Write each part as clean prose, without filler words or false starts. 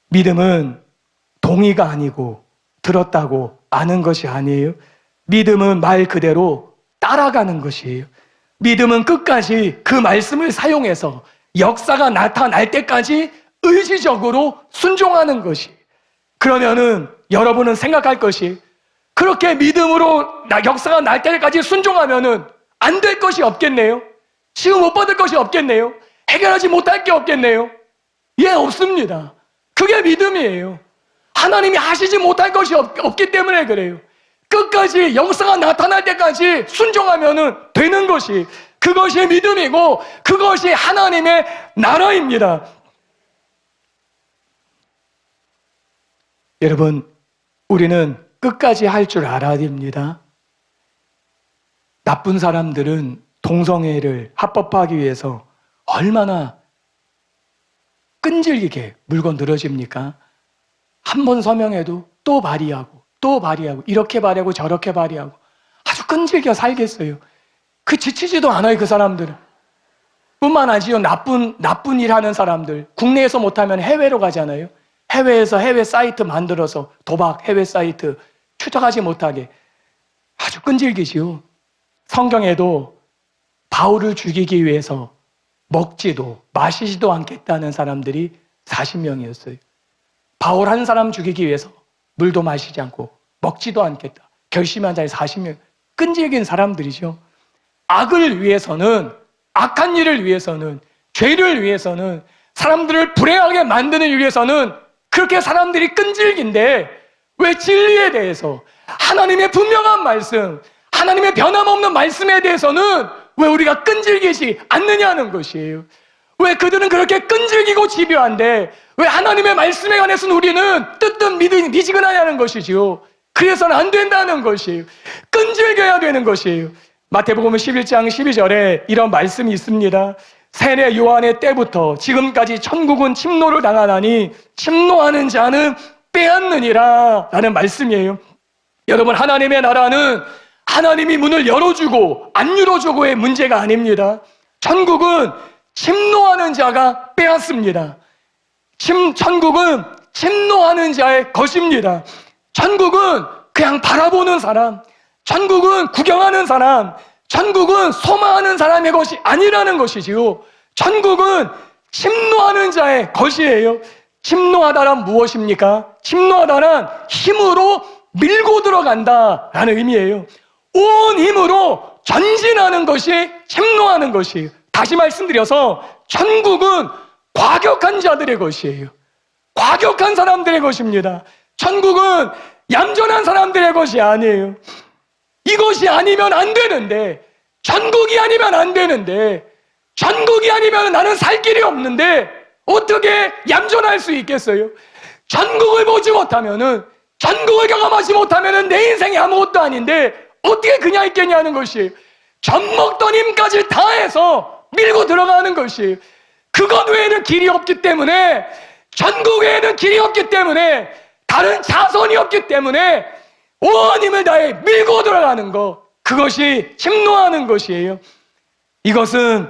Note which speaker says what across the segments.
Speaker 1: 믿음은 동의가 아니고 들었다고 아는 것이 아니에요. 믿음은 말 그대로 따라가는 것이에요. 믿음은 끝까지 그 말씀을 사용해서 역사가 나타날 때까지 의지적으로 순종하는 것이. 그러면은 여러분은 생각할 것이, 그렇게 믿음으로 역사가 날 때까지 순종하면은 안 될 것이 없겠네요? 치유 못 받을 것이 없겠네요? 해결하지 못할 게 없겠네요? 예, 없습니다. 그게 믿음이에요. 하나님이 하시지 못할 것이 없기 때문에 그래요. 끝까지 역사가 나타날 때까지 순종하면은 되는 것이, 그것이 믿음이고 그것이 하나님의 나라입니다. 여러분, 우리는 끝까지 할 줄 알아야 됩니다. 나쁜 사람들은 동성애를 합법화하기 위해서 얼마나 끈질기게 물고 늘어집니까? 한 번 서명해도 또 발의하고 또 발의하고, 이렇게 발의하고 저렇게 발의하고 아주 끈질겨 살겠어요. 그 지치지도 않아요. 그 사람들은. 뿐만 아니라 나쁜 일 하는 사람들, 국내에서 못하면 해외로 가잖아요. 해외에서 해외 사이트 만들어서 도박 해외 사이트 추적하지 못하게 아주 끈질기지요. 성경에도 바울을 죽이기 위해서 먹지도 마시지도 않겠다는 사람들이 40명이었어요. 바울 한 사람 죽이기 위해서 물도 마시지 않고 먹지도 않겠다 결심한 자리 40명. 끈질긴 사람들이죠. 악을 위해서는, 악한 일을 위해서는, 죄를 위해서는, 사람들을 불행하게 만드는 일을 위해서는 그렇게 사람들이 끈질긴데, 왜 진리에 대해서, 하나님의 분명한 말씀, 하나님의 변함없는 말씀에 대해서는 왜 우리가 끈질기지 않느냐는 것이에요. 왜 그들은 그렇게 끈질기고 집요한데 왜 하나님의 말씀에 관해서는 우리는 뜨뜻 미지근하냐는 것이지요. 그래서는 안 된다는 것이에요. 끈질겨야 되는 것이에요. 마태복음 11장 12절에 이런 말씀이 있습니다. 세례 요한의 때부터 지금까지 천국은 침노를 당하나니 침노하는 자는 빼앗느니라 라는 말씀이에요. 여러분, 하나님의 나라는 하나님이 문을 열어주고 안 열어주고의 문제가 아닙니다. 천국은 침노하는 자가 빼앗습니다. 천국은 침노하는 자의 것입니다. 천국은 그냥 바라보는 사람, 천국은 구경하는 사람, 천국은 소망하는 사람의 것이 아니라는 것이지요. 천국은 침노하는 자의 것이에요. 침노하다란 무엇입니까? 침노하다란 힘으로 밀고 들어간다라는 의미예요. 온 힘으로 전진하는 것이 침노하는 것이에요. 다시 말씀드려서 천국은 과격한 자들의 것이에요. 과격한 사람들의 것입니다. 천국은 얌전한 사람들의 것이 아니에요. 이것이 아니면 안 되는데, 천국이 아니면 안 되는데, 천국이 아니면 나는 살 길이 없는데 어떻게 얌전할 수 있겠어요? 천국을 보지 못하면은, 천국을 경험하지 못하면은 내 인생이 아무것도 아닌데 어떻게 그냥 있겠냐는 것이, 젖먹던 힘까지 다해서 밀고 들어가는 것이, 그것 외에는 길이 없기 때문에, 천국 외에는 길이 없기 때문에, 다른 자선이 없기 때문에 온 힘을 다해 밀고 들어가는 것, 그것이 침노하는 것이에요. 이것은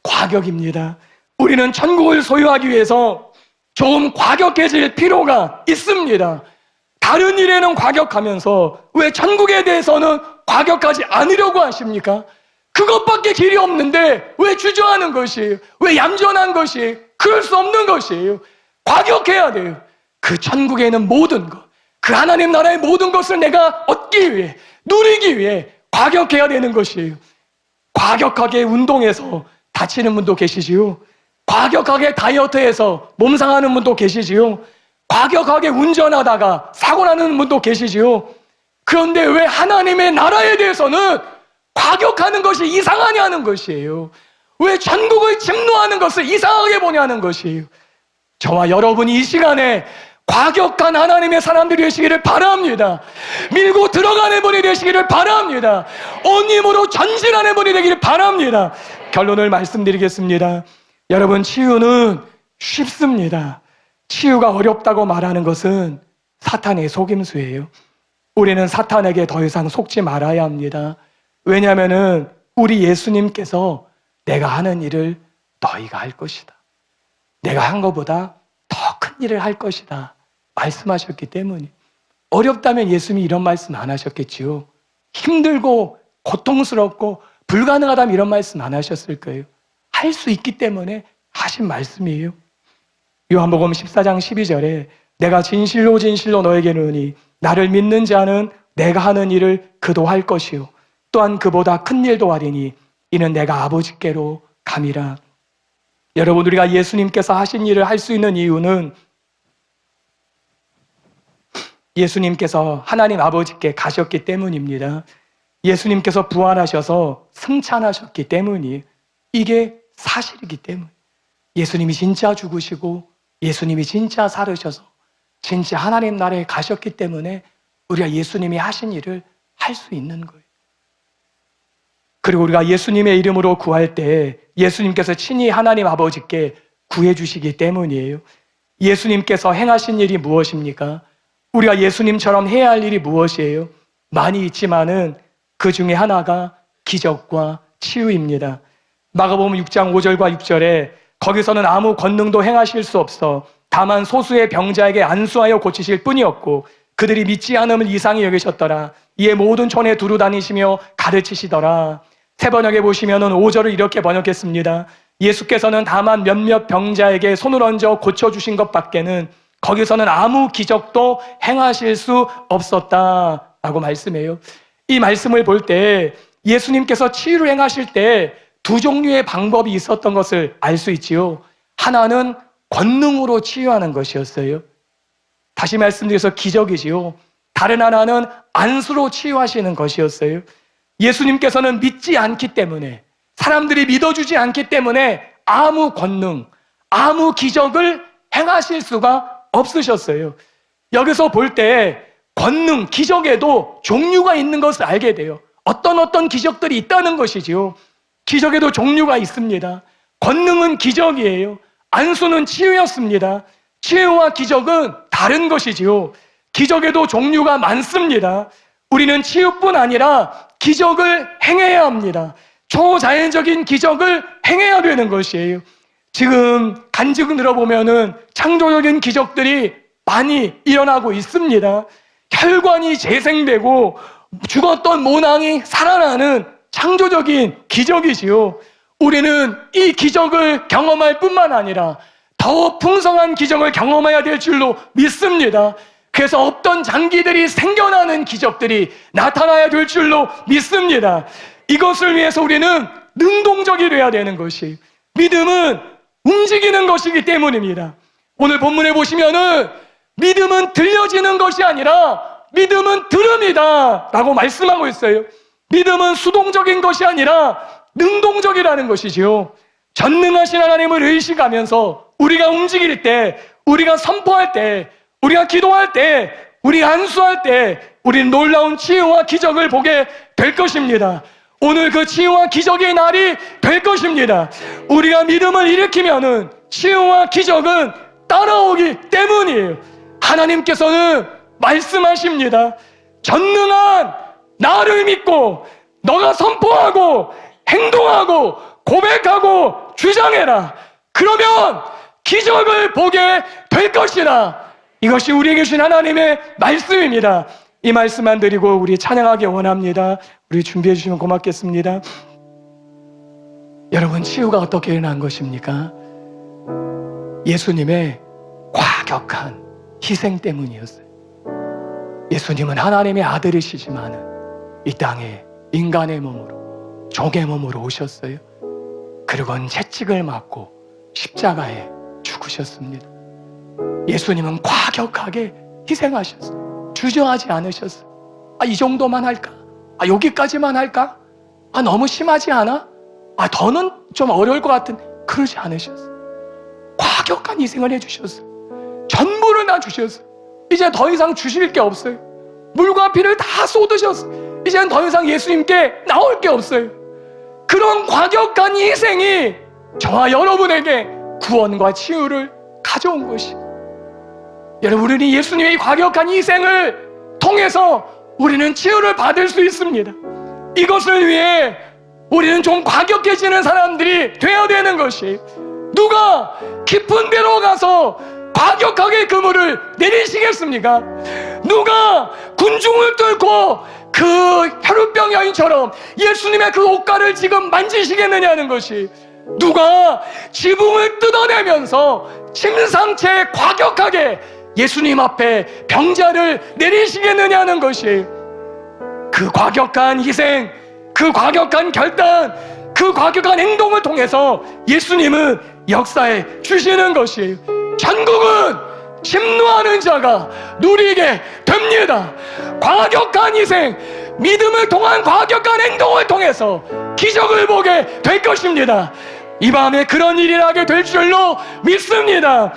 Speaker 1: 과격입니다. 우리는 천국을 소유하기 위해서 조금 과격해질 필요가 있습니다. 다른 일에는 과격하면서 왜 천국에 대해서는 과격하지 않으려고 하십니까? 그것밖에 길이 없는데 왜 주저하는 것이에요? 왜 얌전한 것이에요? 그럴 수 없는 것이에요. 과격해야 돼요. 그 천국에 있는 모든 것, 그 하나님 나라의 모든 것을 내가 얻기 위해, 누리기 위해 과격해야 되는 것이에요. 과격하게 운동해서 다치는 분도 계시지요. 과격하게 다이어트해서 몸 상하는 분도 계시지요. 과격하게 운전하다가 사고 나는 분도 계시지요. 그런데 왜 하나님의 나라에 대해서는 과격하는 것이 이상하냐는 것이에요. 왜 천국을 침노하는 것을 이상하게 보냐는 것이에요. 저와 여러분이 이 시간에 과격한 하나님의 사람들이 되시기를 바랍니다. 밀고 들어가는 분이 되시기를 바랍니다. 온 힘으로 전진하는 분이 되기를 바랍니다. 결론을 말씀드리겠습니다. 여러분, 치유는 쉽습니다. 치유가 어렵다고 말하는 것은 사탄의 속임수예요. 우리는 사탄에게 더 이상 속지 말아야 합니다. 왜냐하면 우리 예수님께서 내가 하는 일을 너희가 할 것이다, 내가 한 것보다 더 큰 일을 할 것이다 말씀하셨기 때문에. 어렵다면 예수님이 이런 말씀 안 하셨겠지요. 힘들고 고통스럽고 불가능하다면 이런 말씀 안 하셨을 거예요. 할 수 있기 때문에 하신 말씀이에요. 요한복음 14장 12절에 내가 진실로 진실로 너에게 이르노니 나를 믿는 자는 내가 하는 일을 그도 할 것이요 또한 그보다 큰 일도 하리니 이는 내가 아버지께로 감이라. 여러분, 우리가 예수님께서 하신 일을 할 수 있는 이유는 예수님께서 하나님 아버지께 가셨기 때문입니다. 예수님께서 부활하셔서 승천하셨기 때문이에요. 이게 사실이기 때문에. 예수님이 진짜 죽으시고 예수님이 진짜 살으셔서 진짜 하나님 나라에 가셨기 때문에 우리가 예수님이 하신 일을 할 수 있는 거예요. 그리고 우리가 예수님의 이름으로 구할 때 예수님께서 친히 하나님 아버지께 구해 주시기 때문이에요. 예수님께서 행하신 일이 무엇입니까? 우리가 예수님처럼 해야 할 일이 무엇이에요? 많이 있지만은 그 중에 하나가 기적과 치유입니다. 마가복음 6장 5절과 6절에 거기서는 아무 권능도 행하실 수 없어 다만 소수의 병자에게 안수하여 고치실 뿐이었고 그들이 믿지 않음을 이상히 여기셨더라. 이에 모든 촌에 두루 다니시며 가르치시더라. 새 번역에 보시면은 5절을 이렇게 번역했습니다. 예수께서는 다만 몇몇 병자에게 손을 얹어 고쳐주신 것밖에는 거기서는 아무 기적도 행하실 수 없었다라고 말씀해요. 이 말씀을 볼 때 예수님께서 치유를 행하실 때 두 종류의 방법이 있었던 것을 알 수 있지요. 하나는 권능으로 치유하는 것이었어요. 다시 말씀드려서 기적이지요. 다른 하나는 안수로 치유하시는 것이었어요. 예수님께서는 믿지 않기 때문에, 사람들이 믿어주지 않기 때문에 아무 권능, 아무 기적을 행하실 수가 없으셨어요. 여기서 볼 때 권능, 기적에도 종류가 있는 것을 알게 돼요. 어떤 기적들이 있다는 것이지요. 기적에도 종류가 있습니다. 권능은 기적이에요. 안수는 치유였습니다. 치유와 기적은 다른 것이지요. 기적에도 종류가 많습니다. 우리는 치유뿐 아니라 기적을 행해야 합니다. 초자연적인 기적을 행해야 되는 것이에요. 지금 간증 들어보면은 창조적인 기적들이 많이 일어나고 있습니다. 혈관이 재생되고 죽었던 모낭이 살아나는 창조적인 기적이지요. 우리는 이 기적을 경험할 뿐만 아니라 더 풍성한 기적을 경험해야 될 줄로 믿습니다. 그래서 없던 장기들이 생겨나는 기적들이 나타나야 될 줄로 믿습니다. 이것을 위해서 우리는 능동적이 되어야 되는 것이, 믿음은 움직이는 것이기 때문입니다. 오늘 본문에 보시면은 믿음은 들려지는 것이 아니라 믿음은 들음이다 라고 말씀하고 있어요. 믿음은 수동적인 것이 아니라 능동적이라는 것이지요. 전능하신 하나님을 의식하면서 우리가 움직일 때, 우리가 선포할 때, 우리가 기도할 때, 우리가 안수할 때 우리는 놀라운 치유와 기적을 보게 될 것입니다. 오늘 그 치유와 기적의 날이 될 것입니다. 우리가 믿음을 일으키면은 치유와 기적은 따라오기 때문이에요. 하나님께서는 말씀하십니다. 전능한 나를 믿고 너가 선포하고 행동하고 고백하고 주장해라. 그러면 기적을 보게 될 것이라. 이것이 우리에게 주신 하나님의 말씀입니다. 이 말씀만 드리고 우리 찬양하기 원합니다. 우리 준비해 주시면 고맙겠습니다. 여러분, 치유가 어떻게 일어난 것입니까? 예수님의 과격한 희생 때문이었어요. 예수님은 하나님의 아들이시지만 이 땅에 인간의 몸으로, 종의 몸으로 오셨어요. 그리고는 채찍을 맞고 십자가에 죽으셨습니다. 예수님은 과격하게 희생하셨어요. 주저하지 않으셨어요. 이 정도만 할까? 여기까지만 할까? 너무 심하지 않아? 더는 좀 어려울 것 같은. 그러지 않으셨어요. 과격한 희생을 해주셨어요. 전부를 다 주셨어요. 이제 더 이상 주실 게 없어요. 물과 피를 다 쏟으셨어요. 이제는 더 이상 예수님께 나올 게 없어요. 그런 과격한 희생이 저와 여러분에게 구원과 치유를 가져온 것이. 여러분, 우리는 예수님의 과격한 희생을 통해서 우리는 치유를 받을 수 있습니다. 이것을 위해 우리는 좀 과격해지는 사람들이 되어야 되는 것이. 누가 깊은 데로 가서 과격하게 그물을 내리시겠습니까? 누가 군중을 뚫고 그 혈우병 여인처럼 예수님의 그 옷가를 지금 만지시겠느냐는 것이, 누가 지붕을 뜯어내면서 침상채 과격하게 예수님 앞에 병자를 내리시겠느냐는 것이, 그 과격한 희생, 그 과격한 결단, 그 과격한 행동을 통해서 예수님은 역사에 주시는 것이, 천국은 침노하는 자가 누리게 됩니다. 과격한 희생, 믿음을 통한 과격한 행동을 통해서 기적을 보게 될 것입니다. 이 밤에 그런 일이 나게 될 줄로 믿습니다.